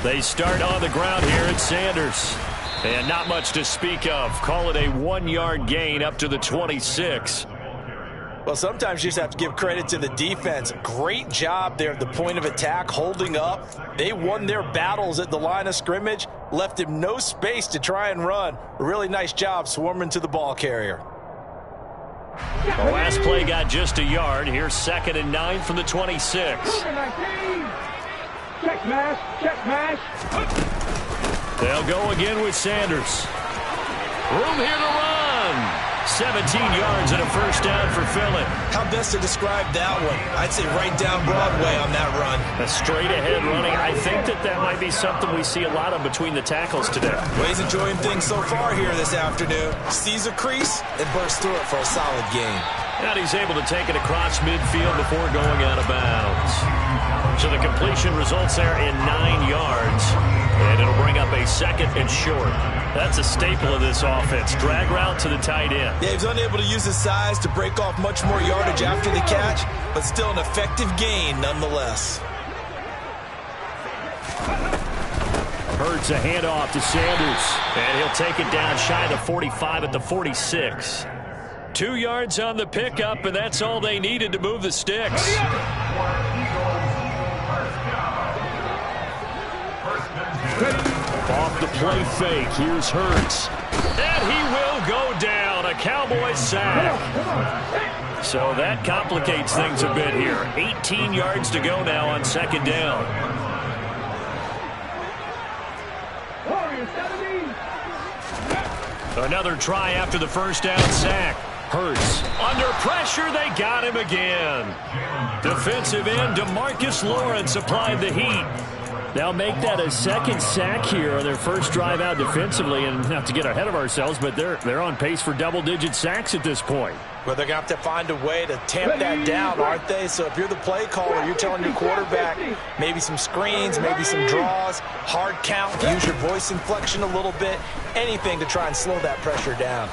They start on the ground here at Sanders. And not much to speak of. Call it a 1-yard gain up to the 26. Well, sometimes you just have to give credit to the defense. Great job there at the point of attack, holding up. They won their battles at the line of scrimmage, left him no space to try and run. A really nice job swarming to the ball carrier. The last play got just a yard. Here's 2nd and 9 from the 26. Check mash. They'll go again with Sanders. Room here to run. 17 yards and a first down for Philly. How best to describe that one? I'd say right down Broadway on that run. A straight-ahead running. I think that might be something we see a lot of between the tackles today. Well, he's enjoying things so far here this afternoon. Sees a crease and bursts through it for a solid gain. And he's able to take it across midfield before going out of bounds. So the completion results there in 9 yards. And it'll bring up a 2nd and short. That's a staple of this offense. Drag route to the tight end. Yeah, he's unable to use his size to break off much more yardage after the catch, but still an effective gain nonetheless. Hurts a handoff to Sanders. And he'll take it down shy of the 45 at the 46. 2 yards on the pickup, and that's all they needed to move the sticks. Off the play fake, here's Hurts. And he will go down, a Cowboys sack. So that complicates things a bit here. 18 yards to go now on 2nd down. Another try after the first down sack. Hurts under pressure, they got him again. Defensive end DeMarcus Lawrence applied the heat. They'll make that a 2nd sack here on their first drive out defensively, and not to get ahead of ourselves, but they're on pace for double-digit sacks at this point. Well, they're going to have to find a way to tamp that down, aren't they? So if you're the play caller, you're telling your quarterback maybe some screens, maybe some draws, hard count, use your voice inflection a little bit, anything to try and slow that pressure down.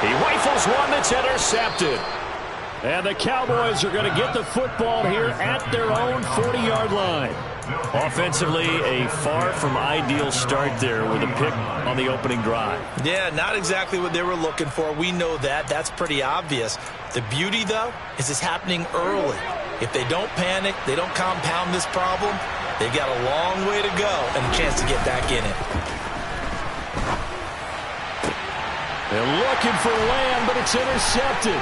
He rifles one that's intercepted. And the Cowboys are going to get the football here at their own 40-yard line. Offensively, a far from ideal start there with a pick on the opening drive. Yeah, not exactly what they were looking for. We know that. That's pretty obvious. The beauty, though, is it's happening early. If they don't panic, they don't compound this problem, they've got a long way to go and a chance to get back in it. They're looking for Lamb, but it's intercepted.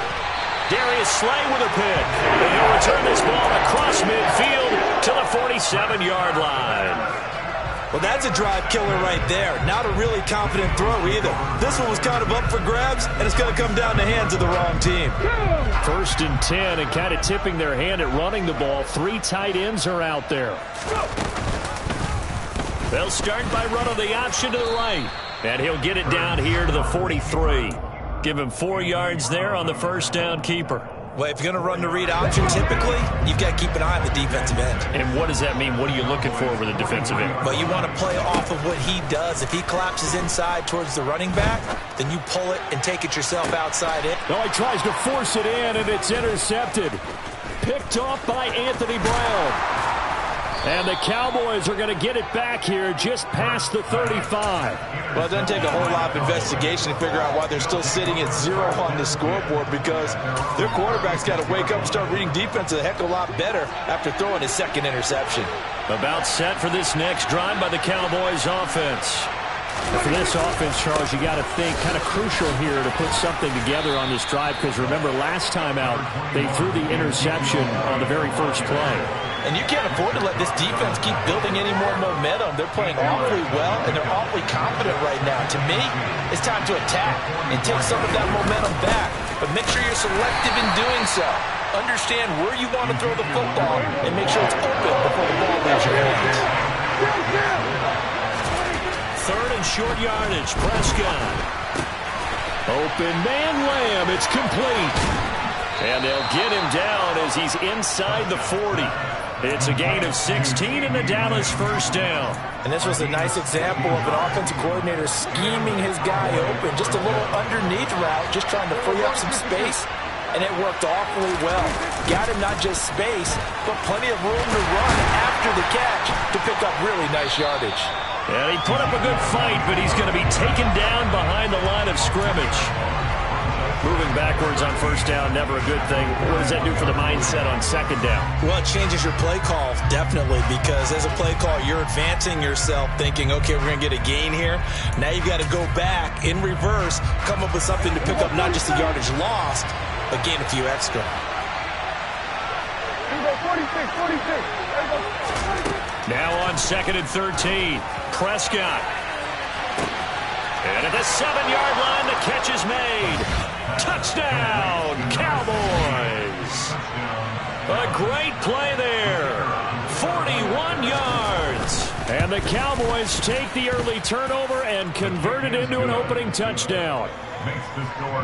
Darius Slay with a pick. And he'll return this ball across midfield to the 47-yard line. Well, that's a drive killer right there. Not a really confident throw either. This one was kind of up for grabs, and it's going to come down the hands of the wrong team. 1st and 10, and kind of tipping their hand at running the ball. 3 tight ends are out there. They'll start by running the option to the right. And he'll get it down here to the 43. Give him 4 yards there on the first down keeper. Well, if you're going to run the read option, typically, you've got to keep an eye on the defensive end. And what does that mean? What are you looking for with the defensive end? Well, you want to play off of what he does. If he collapses inside towards the running back, then you pull it and take it yourself outside it. No, he tries to force it in, and it's intercepted. Picked off by Anthony Brown. And the Cowboys are going to get it back here just past the 35. Well, it doesn't take a whole lot of investigation to figure out why they're still sitting at 0 on the scoreboard, because their quarterback's got to wake up and start reading defense a heck of a lot better after throwing his 2nd interception. About set for this next drive by the Cowboys offense. For this offense, Charles, you got to think kind of crucial here to put something together on this drive, because remember last time out they threw the interception on the very first play. And you can't afford to let this defense keep building any more momentum. They're playing awfully well, and they're awfully confident right now. To me, it's time to attack and take some of that momentum back. But make sure you're selective in doing so. Understand where you want to throw the football and make sure it's open before the ball leaves your hands. 3rd and short yardage. Prescott. Open man Lamb. It's complete. And they'll get him down as he's inside the 40. It's a gain of 16 and the Dallas first down. And this was a nice example of an offensive coordinator scheming his guy open. Just a little underneath route, just trying to free up some space. And it worked awfully well. Got him not just space, but plenty of room to run after the catch to pick up really nice yardage. And he put up a good fight, but he's going to be taken down behind the line of scrimmage. Moving backwards on first down, never a good thing. What does that do for the mindset on second down? Well, it changes your play call, definitely, because as a play call, you're advancing yourself thinking, okay, we're going to get a gain here. Now you've got to go back in reverse, come up with something to pick up not just the yardage lost, but gain a few extra. 46. Now on 2nd and 13, Prescott. And at the 7-yard line, the catch is made. Touchdown, Cowboys. A great play there. 41 yards. And the Cowboys take the early turnover and convert it into an opening touchdown.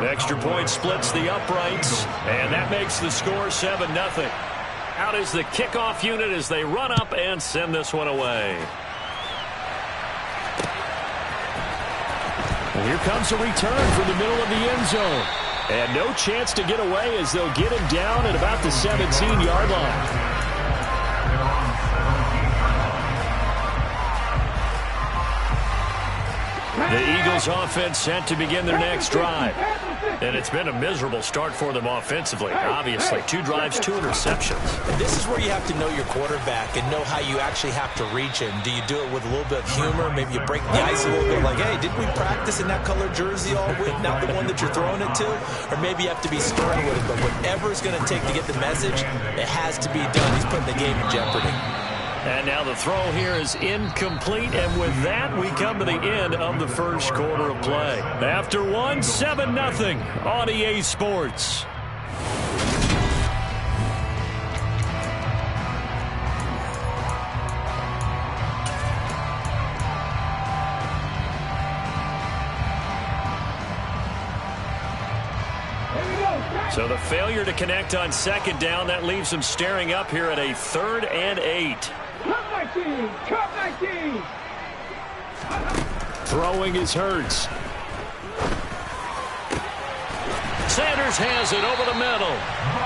The extra point splits the uprights, and that makes the score 7-0. Out is the kickoff unit as they run up and send this one away. And here comes a return from the middle of the end zone. And no chance to get away as they'll get him down at about the 17-yard line. The Eagles offense set to begin their next drive. And it's been a miserable start for them offensively, obviously. 2 drives, 2 interceptions. And this is where you have to know your quarterback and know how you actually have to reach him. Do you do it with a little bit of humor? Maybe you break the ice a little bit like, hey, didn't we practice in that color jersey all week, not the one that you're throwing it to? Or maybe you have to be stern with it. But whatever it's going to take to get the message, it has to be done. He's putting the game in jeopardy. And now the throw here is incomplete, and with that, we come to the end of the first quarter of play. After one, 7-0 on EA Sports. So the failure to connect on second down, that leaves them staring up here at a 3rd and 8. Cup 19. Throwing is Hurts. Sanders has it over the middle.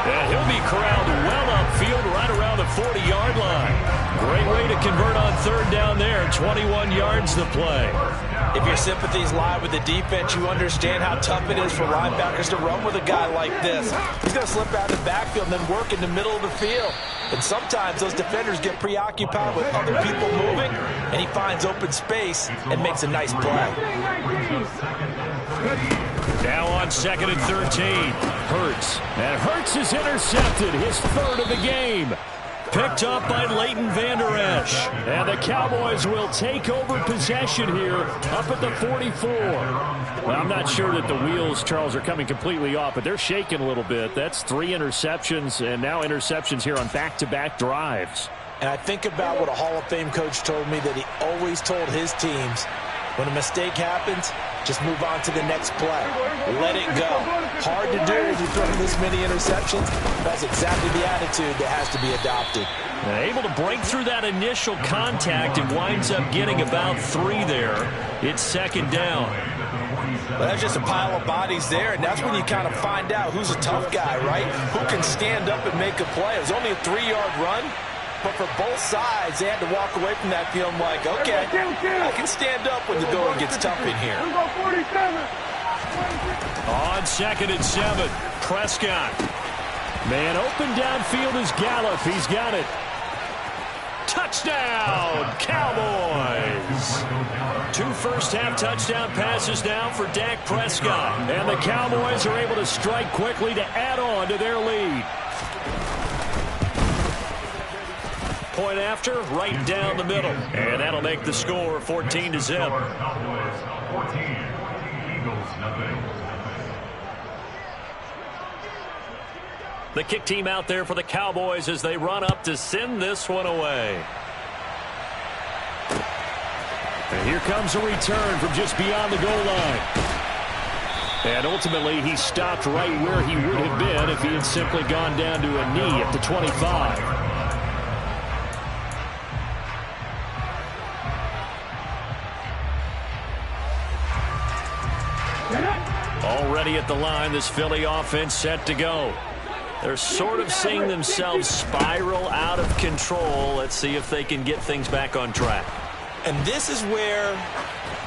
And he'll be corralled well upfield right around the 40-yard line. Great way to convert on 3rd down there. 21 yards to play. If your sympathies lie with the defense, you understand how tough it is for linebackers to run with a guy like this. He's going to slip out of the backfield and then work in the middle of the field. And sometimes those defenders get preoccupied with other people moving, and he finds open space and makes a nice play. Now on 2nd and 13, Hurts. And Hurts is intercepted, his 3rd of the game. Picked up by Leighton Vander Esch. And the Cowboys will take over possession here up at the 44. Well, I'm not sure that the wheels, Charles, are coming completely off, but they're shaking a little bit. That's 3 interceptions, and now interceptions here on back-to-back drives. And I think about what a Hall of Fame coach told me, that he always told his teams, when a mistake happens, just move on to the next play. Let it go. Hard to do when you throw this many interceptions. That's exactly the attitude that has to be adopted. Able to break through that initial contact and winds up getting about 3 there. It's 2nd down. Well, that's just a pile of bodies there, and that's when you kind of find out who's a tough guy, right? Who can stand up and make a play. It was only a 3-yard run. But for both sides, they had to walk away from that feeling like, okay, I can stand up when the going gets tough in here. On 2nd and 7, Prescott. Man open downfield is Gallup. He's got it. Touchdown, Cowboys. 2 first-half touchdown passes now for Dak Prescott. And the Cowboys are able to strike quickly to add on to their lead. Point after, right down the middle. And that'll make the score 14-0. The kick team out there for the Cowboys as they run up to send this one away. And here comes a return from just beyond the goal line. And ultimately, he stopped right where he would have been if he had simply gone down to a knee at the 25. Already at the line, this Philly offense set to go. They're sort of seeing themselves spiral out of control. Let's see if they can get things back on track. And this is where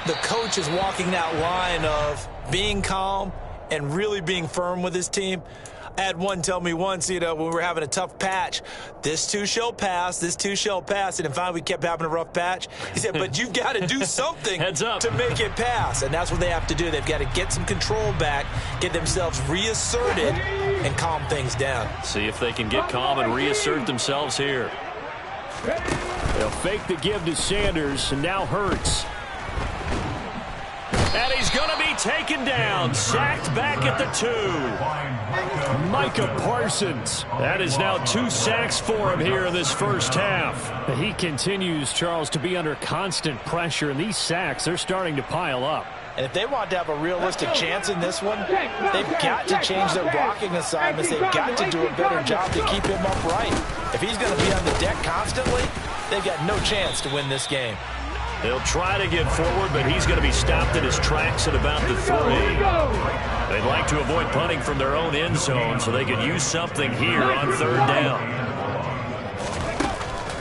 the coach is walking that line of being calm and really being firm with his team. I had one tell me once, when we were having a tough patch, this too shall pass, this too shall pass. And finally we kept having a rough patch. He said, but you've got to do something to make it pass. And that's what they have to do. They've got to get some control back, get themselves reasserted, and calm things down. See if they can get calm and reassert themselves here. They'll fake the give to Sanders, and now Hurts. And he's going to be taken down, sacked back at the 2. Micah Parsons. That is now 2 sacks for him here in this first half. He continues, Charles, to be under constant pressure, and these sacks, they're starting to pile up. And if they want to have a realistic chance in this one, they've got to change their blocking assignments. They've got to do a better job to keep him upright. If he's going to be on the deck constantly, they've got no chance to win this game. They'll try to get forward, but he's going to be stopped in his tracks at about the 3. They'd like to avoid punting from their own end zone so they could use something here on 3rd down.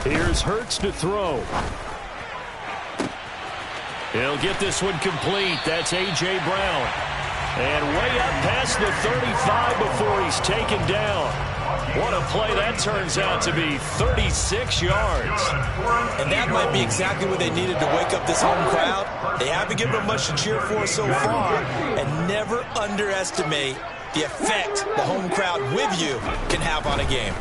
Here's Hurts to throw. He'll get this one complete. That's A.J. Brown. And way up past the 35 before he's taken down. What a play that turns out to be, 36 yards. And that might be exactly what they needed to wake up this home crowd. They haven't given them much to cheer for so far. And never underestimate the effect the home crowd with you can have on a game.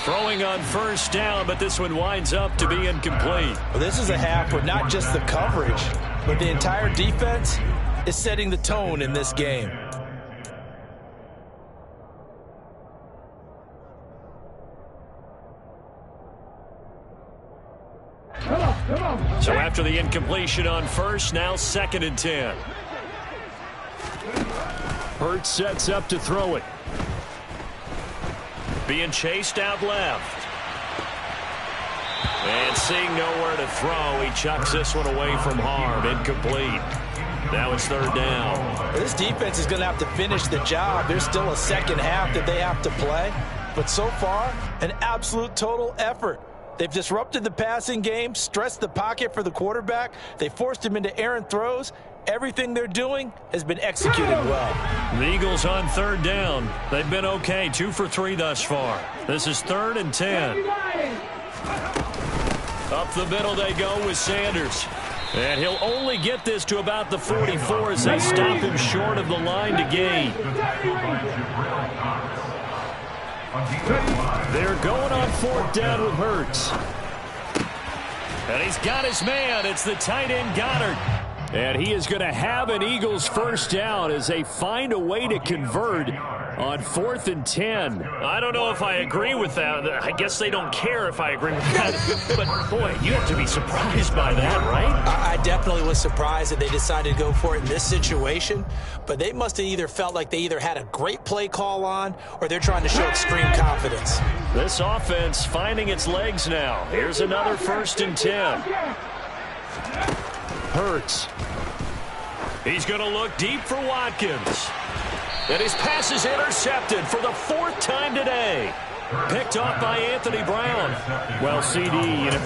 Throwing on 1st down, but this one winds up to be incomplete. Well, this is a half where not just the coverage, but the entire defense is setting the tone in this game. So after the incompletion on 1st, now 2nd and 10. Hurts sets up to throw it. Being chased out left. And seeing nowhere to throw, he chucks this one away from harm. Incomplete. Now it's 3rd down. This defense is going to have to finish the job. There's still a second half that they have to play. But so far, an absolute total effort. They've disrupted the passing game, stressed the pocket for the quarterback. They forced him into errant throws. Everything they're doing has been executed well. The Eagles on 3rd down. They've been okay, 2 for 3 thus far. This is 3rd and 10. Up the middle they go with Sanders. And he'll only get this to about the 44 as they stop him short of the line to gain. They're going on 4th down with Hurts. And he's got his man. It's the tight end Goddard. And he is going to have an Eagles 1st down as they find a way to convert on 4th and 10. I don't know if I agree with that. I guess they don't care if I agree with that. But, boy, you have to be surprised by that, right? I definitely was surprised that they decided to go for it in this situation. But they must have either felt like they either had a great play call on or they're trying to show extreme confidence. This offense finding its legs now. Here's another 1st and 10. Hurts. He's going to look deep for Watkins. And his pass is intercepted for the 4th time today. Picked off by Anthony Brown. Well, CD,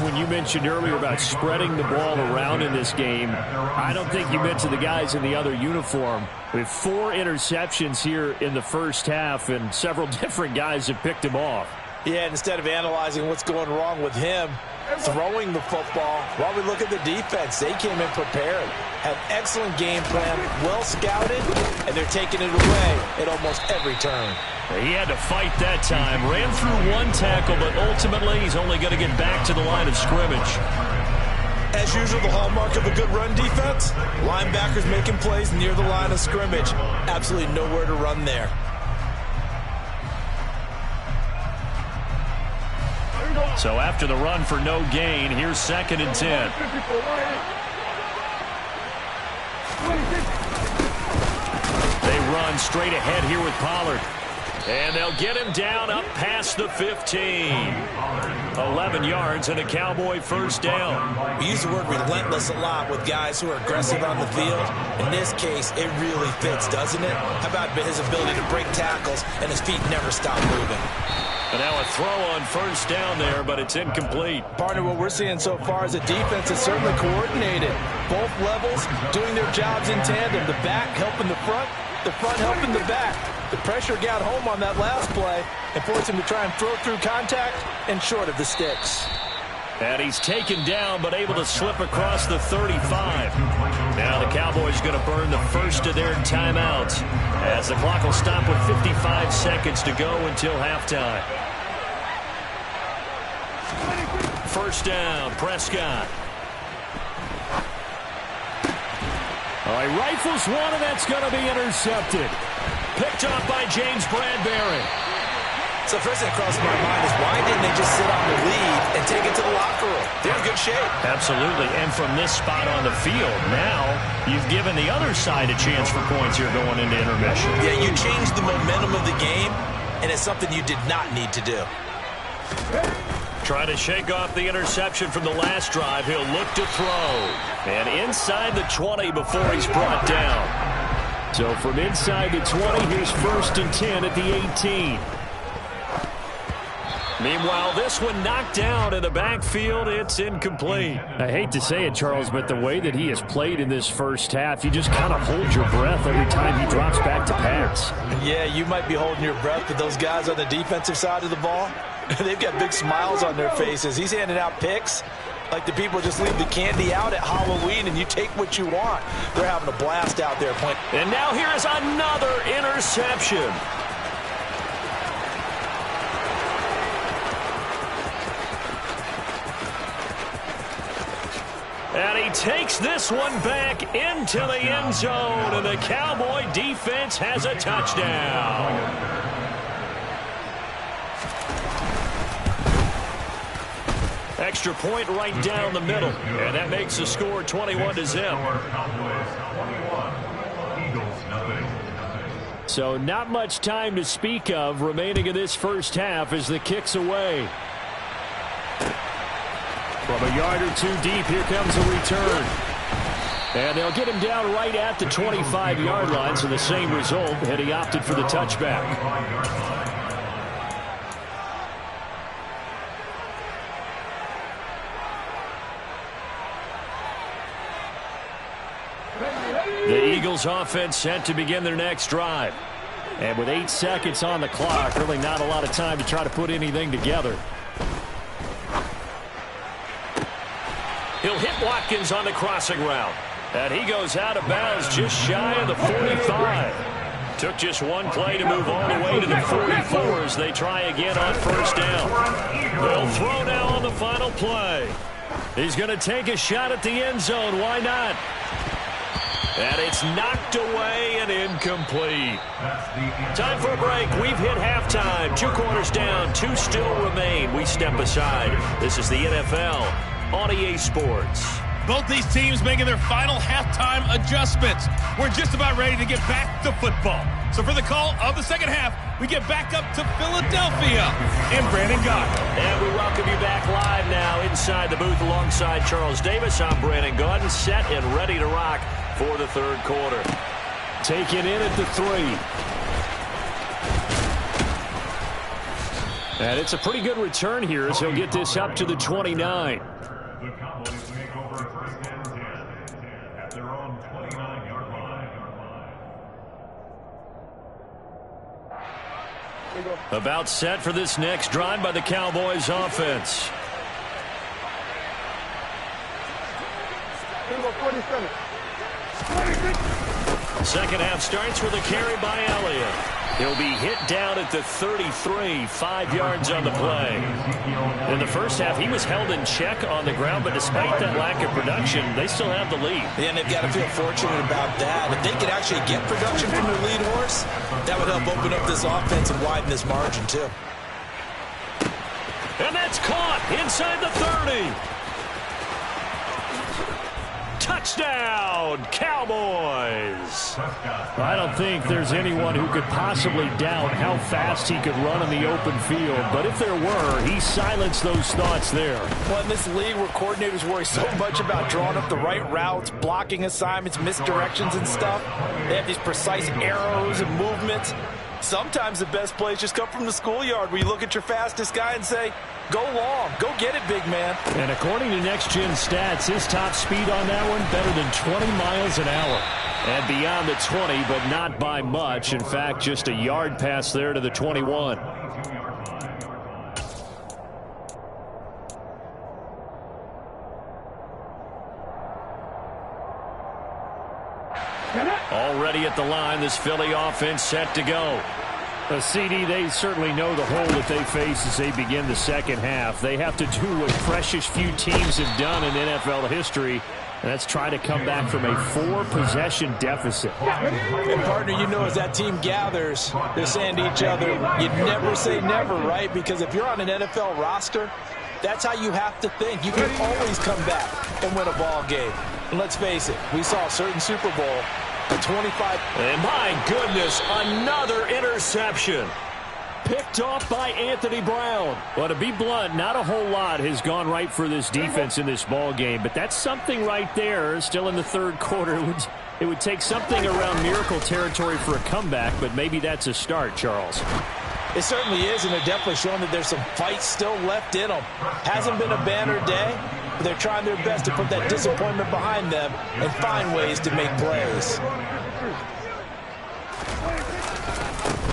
when you mentioned earlier about spreading the ball around in this game, I don't think you mentioned the guys in the other uniform. With 4 interceptions here in the first half, and several different guys have picked him off. Yeah, instead of analyzing what's going wrong with him, throwing the football, while we look at the defense, they came in prepared, had excellent game plan, well scouted, and they're taking it away at almost every turn. He had to fight that time. Ran through 1 tackle, but ultimately he's only going to get back to the line of scrimmage. As usual, the hallmark of a good run defense, linebackers making plays near the line of scrimmage. Absolutely nowhere to run there. So after the run for no gain, here's 2nd and 10. run straight ahead here with Pollard. And they'll get him down up past the 15. 11 yards and a Cowboy first down. We use the word relentless a lot with guys who are aggressive on the field. In this case, it really fits, doesn't it? How about his ability to break tackles and his feet never stop moving? And now a throw on first down there, but it's incomplete. Partner, what we're seeing so far is the defense is certainly coordinated. Both levels doing their jobs in tandem. The back helping the front helping the back. The pressure got home on that last play and forced him to try and throw through contact and short of the sticks. And he's taken down but able to slip across the 35. Now the Cowboys going to burn the first of their timeouts as the clock will stop with 55 seconds to go until halftime. First down, Prescott. All right, rifles one, and that's going to be intercepted. Picked up by James Bradbury. So first thing that crossed my mind is why didn't they just sit on the lead and take it to the locker room? They're in good shape. Absolutely, and from this spot on the field, now you've given the other side a chance for points here going into intermission. Yeah, you changed the momentum of the game, and it's something you did not need to do. Trying to shake off the interception from the last drive. He'll look to throw. And inside the 20 before he's brought down. So from inside the 20, here's 1st and 10 at the 18. Meanwhile, this one knocked down in the backfield. It's incomplete. I hate to say it, Charles, but the way that he has played in this first half, you just kind of hold your breath every time he drops back to pass. Yeah, you might be holding your breath, but those guys on the defensive side of the ball, they've got big smiles on their faces. He's handing out picks like the people just leave the candy out at Halloween and you take what you want. They're having a blast out there playing. And now here is another interception. And he takes this one back into the end zone, and the Cowboy defense has a touchdown. Extra point right down the middle, and that makes the score 21-0. So not much time to speak of remaining in this first half as the kick's away. From a yard or two deep, here comes a return. And they'll get him down right at the 25-yard line, so the same result, and he opted for the touchback. The Eagles offense set to begin their next drive. And with 8 seconds on the clock, really not a lot of time to try to put anything together. He'll hit Watkins on the crossing route. And he goes out of bounds just shy of the 45. Took just one play to move all the way to the 44 as they try again on first down. They'll throw now on the final play. He's going to take a shot at the end zone. Why not? And it's knocked away and incomplete. Time for a break. We've hit halftime. 2 quarters down. 2 still remain. We step aside. This is the NFL on EA Sports. Both these teams making their final halftime adjustments. We're just about ready to get back to football. So for the call of the second half, we get back up to Philadelphia and Brandon Gott. And we welcome you back live now inside the booth alongside Charles Davis. I'm Brandon Gott, set and ready to rock for the third quarter. Taken in at the 3. And it's a pretty good return here as he'll get this up to the 29. About set for this next drive by the Cowboys offense. Second half starts with a carry by Elliott. He'll be hit down at the 33, 5 yards on the play. In the first half, he was held in check on the ground, but despite that lack of production, they still have the lead. Yeah, and they've got to feel fortunate about that. If they could actually get production from their lead horse, that would help open up this offense and widen this margin, too. And that's caught inside the 30. Touchdown, Cowboys! I don't think there's anyone who could possibly doubt how fast he could run in the open field. But if there were, he silenced those thoughts there. Well, in this league where coordinators worry so much about drawing up the right routes, blocking assignments, misdirections and stuff, they have these precise arrows and movements. Sometimes the best plays just come from the schoolyard where you look at your fastest guy and say, go long, go get it, big man. And according to Next Gen Stats, his top speed on that one, better than 20 miles an hour. And beyond the 20, but not by much. In fact, just a yard pass there to the 21. Already at the line, this Philly offense set to go. CD, they certainly know the hole that they face as they begin the second half. They have to do what precious few teams have done in NFL history, and that's try to come back from a 4-possession deficit. And, partner, you know as that team gathers, they're saying to each other, you never say never, right? Because if you're on an NFL roster, that's how you have to think. You can always come back and win a ball game. And let's face it, we saw a certain Super Bowl, a 25. And my goodness, another interception. Picked off by Anthony Brown. Well, to be blunt, not a whole lot has gone right for this defense in this ball game, but that's something right there. Still in the third quarter. It would take something around miracle territory for a comeback, but maybe that's a start, Charles. It certainly is, and they're definitely showing that there's some fight still left in them. Hasn't been a banner day, but they're trying their best to put that disappointment behind them and find ways to make plays.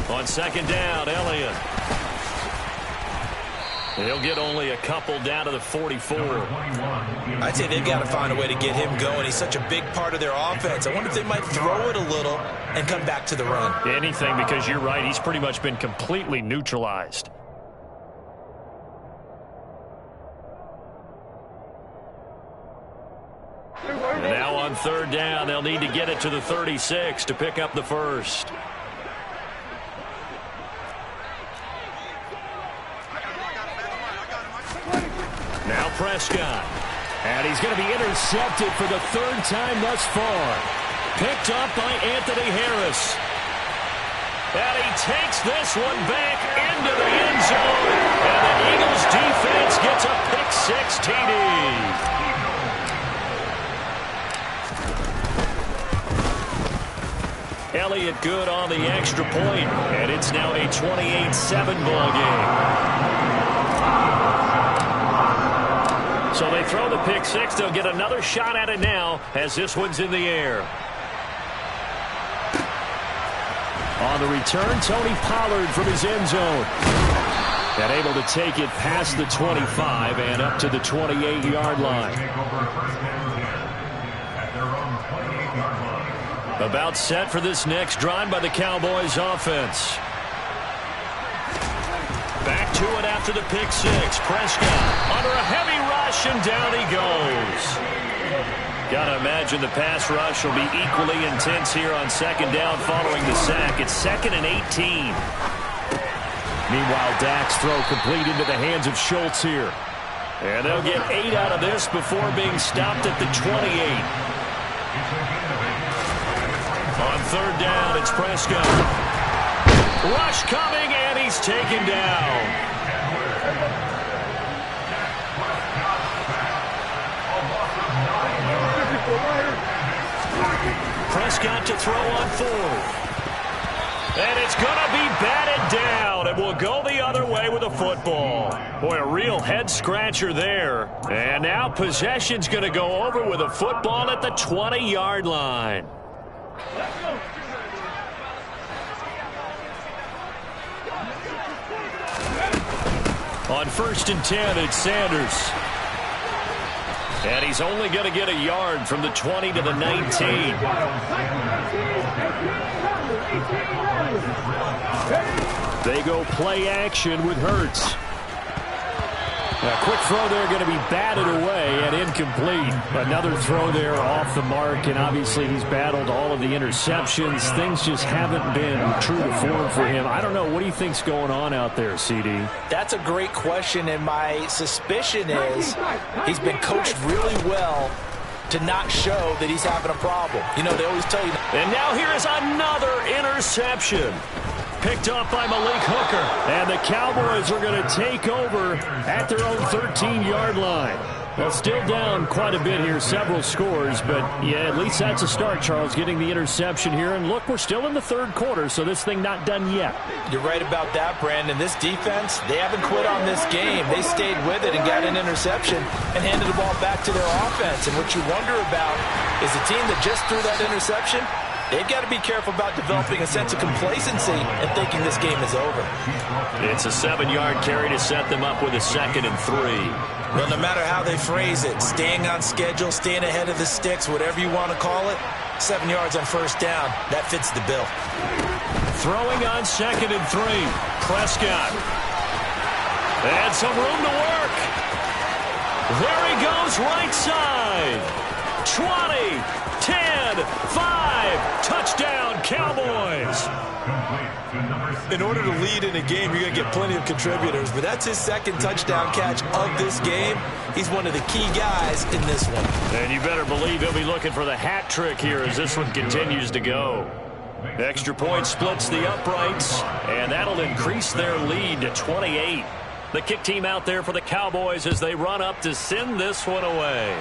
On second down, Elliott. He'll get only a couple down to the 44. I'd say they've got to find a way to get him going. He's such a big part of their offense. I wonder if they might throw it a little and come back to the run. Anything, because you're right. He's pretty much been completely neutralized. And now on third down, they'll need to get it to the 36 to pick up the first. Now Prescott. And he's going to be intercepted for the third time thus far. Picked up by Anthony Harris. And he takes this one back into the end zone. And the Eagles defense gets a pick-6 TD. Elliott good on the extra point. And it's now a 28-7 ball game. So they throw the pick-6. They'll get another shot at it now as this one's in the air. On the return, Tony Pollard from his end zone. And able to take it past the 25 and up to the 28-yard line. About set for this next drive by the Cowboys offense. Back to it after the pick-6. Prescott under a heavy rush, and down he goes. Gotta imagine the pass rush will be equally intense here on second down following the sack. It's 2nd and 18. Meanwhile, Dak's throw complete into the hands of Schultz here. And they'll get 8 out of this before being stopped at the 28. On third down, it's Prescott. Rush coming, and he's taken down. Prescott to throw on fourth. And it's going to be batted down. It will go the other way with a football. Boy, a real head-scratcher there. And now possession's going to go over with a football at the 20-yard line. On 1st and 10, it's Sanders. And he's only going to get a yard from the 20 to the 19. They go play action with Hurts. A quick throw there going to be batted away and incomplete. Another throw there off the mark, and obviously he's battled all of the interceptions. Things just haven't been true to form for him. I don't know. What do you think's going on out there, CD? That's a great question, and my suspicion is he's been coached really well to not show that he's having a problem. You know, they always tell you. And now here is another interception. Picked up by Malik Hooker. And the Cowboys are going to take over at their own 13-yard line. Well, still down quite a bit here, several scores, but yeah, at least that's a start, Charles, getting the interception here. And look, we're still in the third quarter, so this thing not done yet. You're right about that, Brandon. This defense, they haven't quit on this game. They stayed with it and got an interception and handed the ball back to their offense. And what you wonder about is the team that just threw that interception, they've got to be careful about developing a sense of complacency and thinking this game is over. It's a 7-yard carry to set them up with a 2nd and 3. Well, no matter how they phrase it, staying on schedule, staying ahead of the sticks, whatever you want to call it, 7 yards on first down, that fits the bill. Throwing on 2nd and 3. Prescott. And some room to work. There he goes, right side. 20, 10, 5. Touchdown, Cowboys. In order to lead in a game, you're going to get plenty of contributors, but that's his 2nd touchdown catch of this game. He's one of the key guys in this one. And you better believe he'll be looking for the hat trick here as this one continues to go. Extra point splits the uprights, and that'll increase their lead to 28. The kick team out there for the Cowboys as they run up to send this one away.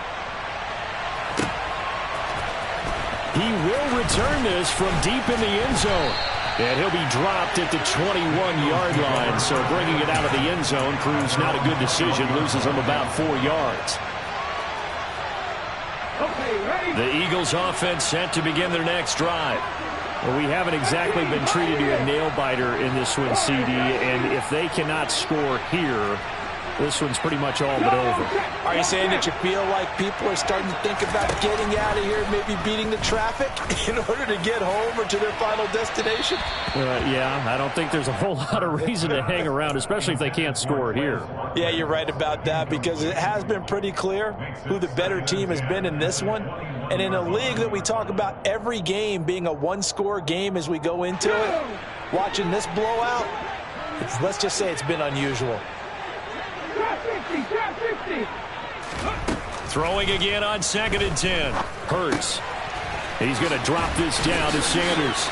He will return this from deep in the end zone. And he'll be dropped at the 21-yard line. So bringing it out of the end zone proves not a good decision. Loses him about 4 yards. The Eagles offense set to begin their next drive. Well, we haven't exactly been treated to a nail-biter in this one, CD. And if they cannot score here, this one's pretty much all but over. Are you saying that you feel like people are starting to think about getting out of here, maybe beating the traffic in order to get home or to their final destination? Yeah, I don't think there's a whole lot of reason to hang around, especially if they can't score here. Yeah, you're right about that because it has been pretty clear who the better team has been in this one. And in a league that we talk about every game being a one-score game as we go into it, watching this blowout, let's just say it's been unusual. Throwing again on 2nd and 10. Hurts. He's going to drop this down to Sanders.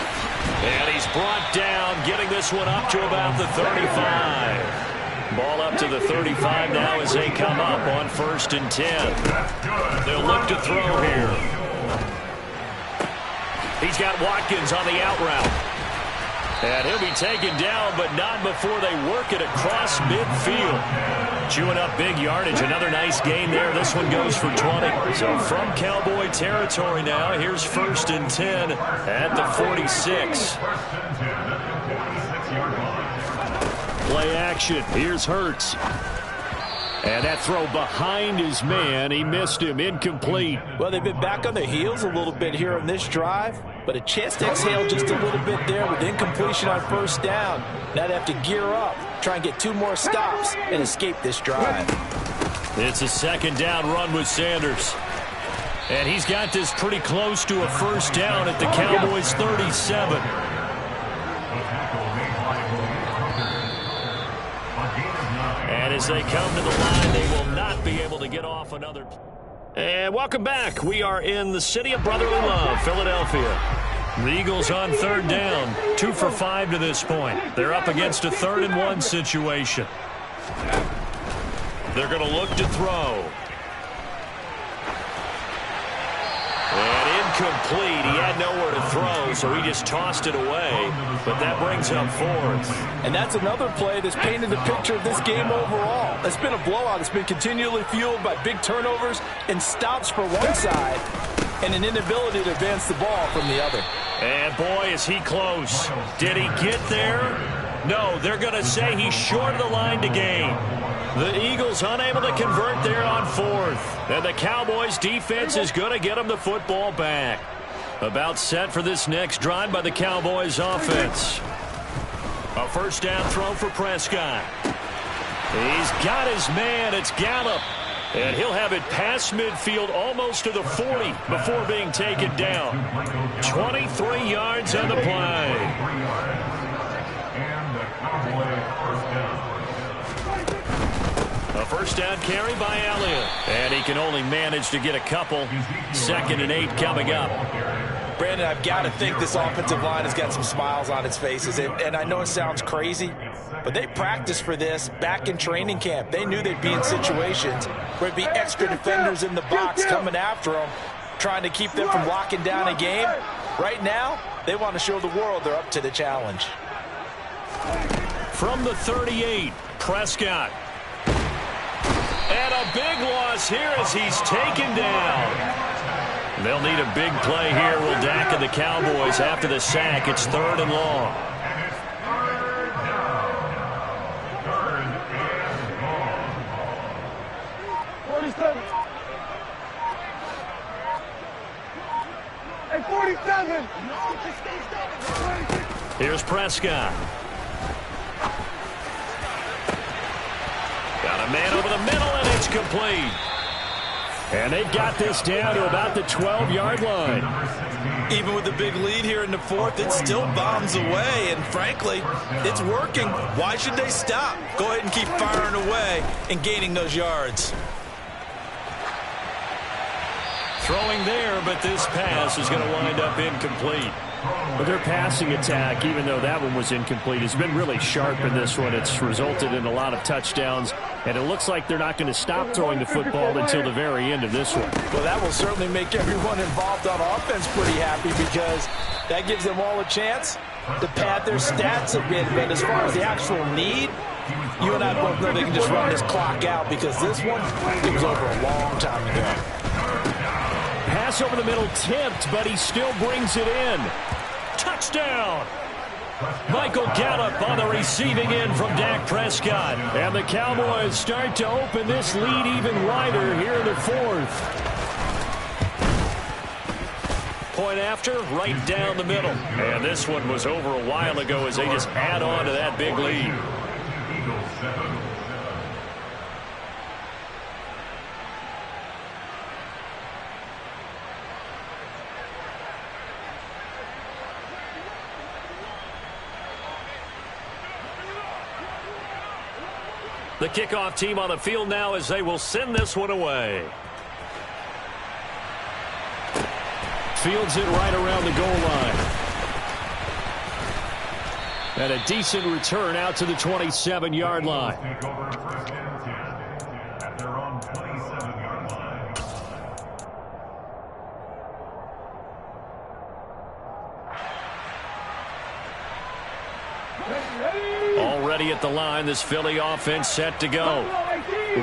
And he's brought down, getting this one up to about the 35. Ball up to the 35 now as they come up on 1st and 10. They'll look to throw here. He's got Watkins on the out route. And he'll be taken down, but not before they work it across midfield. Chewing up big yardage. Another nice gain there. This one goes for 20. So from Cowboy territory now, here's 1st and 10 at the 46. Play action. Here's Hurts. And that throw behind his man. He missed him. Incomplete. Well, they've been back on their heels a little bit here on this drive, but a chance to exhale just a little bit there with incompletion on 1st down. Now they have to gear up, try and get 2 more stops, and escape this drive. It's a 2nd down run with Sanders. And he's got this pretty close to a 1st down at the Cowboys' 37. And as they come to the line, they will not be able to get off another. And welcome back. We are in the city of brotherly love, Philadelphia. The Eagles on 3rd down, 2 for 5 to this point. They're up against a 3rd and 1 situation. They're going to look to throw. And incomplete. He had nowhere to throw, so he just tossed it away. But that brings up 4th. And that's another play that's painted the picture of this game overall. It's been a blowout. It's been continually fueled by big turnovers and stops for one side and an inability to advance the ball from the other. And boy, is he close. Did he get there? No, they're going to say he's short of the line to gain. The Eagles unable to convert there on 4th. And the Cowboys defense is going to get them the football back. About set for this next drive by the Cowboys offense. A 1st down throw for Prescott. He's got his man. It's Gallup. And he'll have it past midfield almost to the 40 before being taken down. 23 yards on the play. A First down carry by Elliott. And he can only manage to get a couple. 2nd and 8 coming up. Brandon, I've got to think this offensive line has got some smiles on its faces. And I know it sounds crazy, but they practiced for this back in training camp. They knew they'd be in situations where there'd be extra defenders in the box coming after them, trying to keep them from locking down a game. Right now, they want to show the world they're up to the challenge. From the 38, Prescott. And a big loss here as he's taken down. They'll need a big play here. Will Dak and the Cowboys after the sack. It's 3rd and long. Hey, 47. Here's Prescott. Got a man over the middle, and it's complete. And they've got this down to about the 12-yard line. Even with the big lead here in the 4th, it still bombs away. And frankly, it's working. Why should they stop? Go ahead and keep firing away and gaining those yards. Throwing there, but this pass is going to wind up incomplete. But their passing attack, even though that one was incomplete, has been really sharp in this one. It's resulted in a lot of touchdowns, and it looks like they're not going to stop throwing the football until the very end of this one. Well, that will certainly make everyone involved on offense pretty happy, because that gives them all a chance to pad their stats a bit. But as far as the actual need, you and I both know they can just run this clock out, because this one, it was over a long time ago. Pass over the middle tipped, but he still brings it in. Touchdown! Michael Gallup on the receiving end from Dak Prescott. And the Cowboys start to open this lead even wider here in the 4th. Point after, right down the middle. And this one was over a while ago as they just add on to that big lead. The kickoff team on the field now as they will send this one away. Fields it right around the goal line. And a decent return out to the 27-yard line. Already at the line, this Philly offense set to go.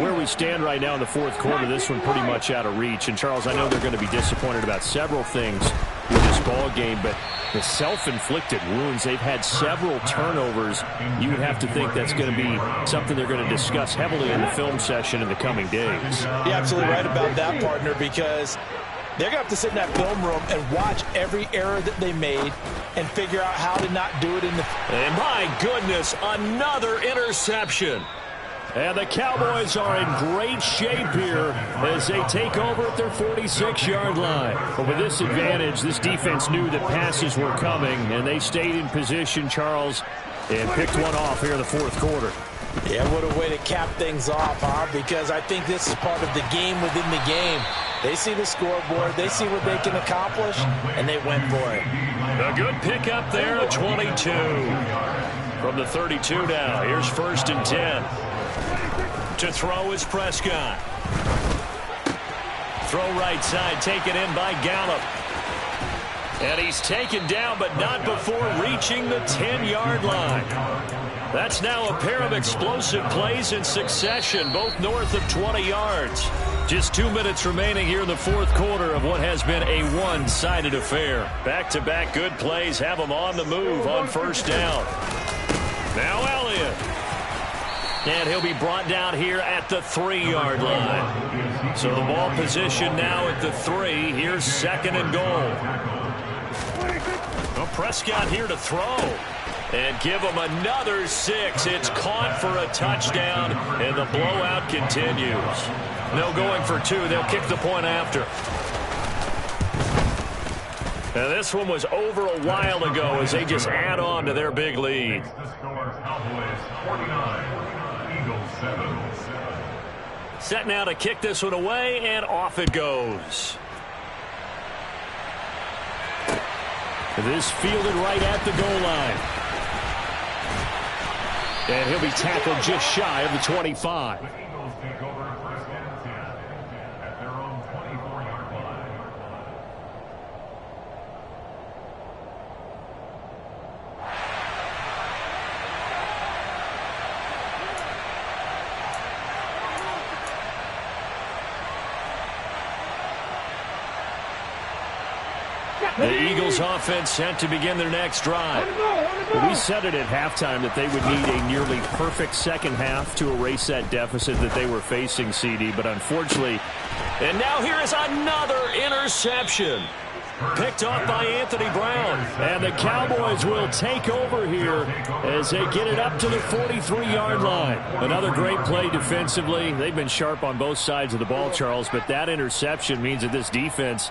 Where we stand right now in the 4th quarter, this one pretty much out of reach. And, Charles, I know they're going to be disappointed about several things with this ball game, but the self-inflicted wounds, they've had several turnovers. You would have to think that's going to be something they're going to discuss heavily in the film session in the coming days. You're absolutely right about that, partner, because they're going to have to sit in that film room and watch every error that they made and figure out how to not do it in the... And my goodness, another interception. And the Cowboys are in great shape here as they take over at their 46-yard line. But with this advantage, this defense knew that passes were coming, and they stayed in position, Charles, and picked one off here in the 4th quarter. Yeah, what a way to cap things off, huh? Because I think this is part of the game within the game. They see the scoreboard, they see what they can accomplish, and they went for it. A good pickup there at 22. From the 32 now, here's 1st and 10. To throw is Prescott. Throw right side, taken in by Gallup. And he's taken down, but not before reaching the 10-yard line. That's now a pair of explosive plays in succession, both north of 20 yards. Just 2 minutes remaining here in the 4th quarter of what has been a one-sided affair. Back-to-back good plays have them on the move on 1st down. Now Elliott. And he'll be brought down here at the 3-yard line. So the ball position now at the 3. Here's 2nd and goal. Well, Prescott here to throw. And give him another 6. It's caught for a touchdown, and the blowout continues. No going for 2. They'll kick the point after. Now this one was over a while ago as they just add on to their big lead. Set now to kick this one away, and off it goes. This fielded right at the goal line. And he'll be tackled just shy of the 25. The Eagles offense set to begin their next drive. We said it at halftime that they would need a nearly perfect second half to erase that deficit that they were facing, CD, but unfortunately. And now here is another interception. Picked off by Anthony Brown. And the Cowboys will take over here as they get it up to the 43-yard line. Another great play defensively. They've been sharp on both sides of the ball, Charles, but that interception means that this defense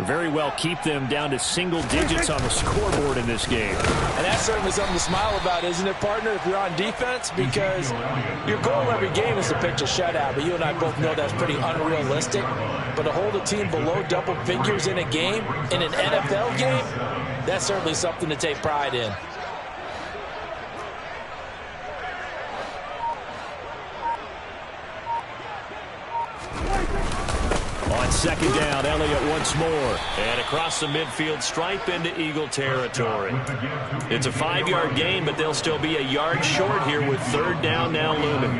very well keep them down to single digits on the scoreboard in this game. And that's certainly something to smile about, isn't it, partner, if you're on defense? Because your goal every game is to pitch a shutout, but you and I both know that's pretty unrealistic. But to hold a team below double figures in a game, in an NFL game, that's certainly something to take pride in. On second down, Elliott once more. And across the midfield stripe into Eagle territory. It's a 5-yard gain, but they'll still be a yard short here with third down now looming.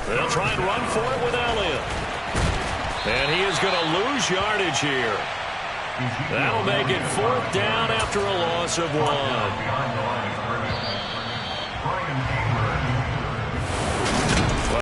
They'll try and run for it with Elliott. And he is going to lose yardage here. That'll make it fourth down after a loss of 1.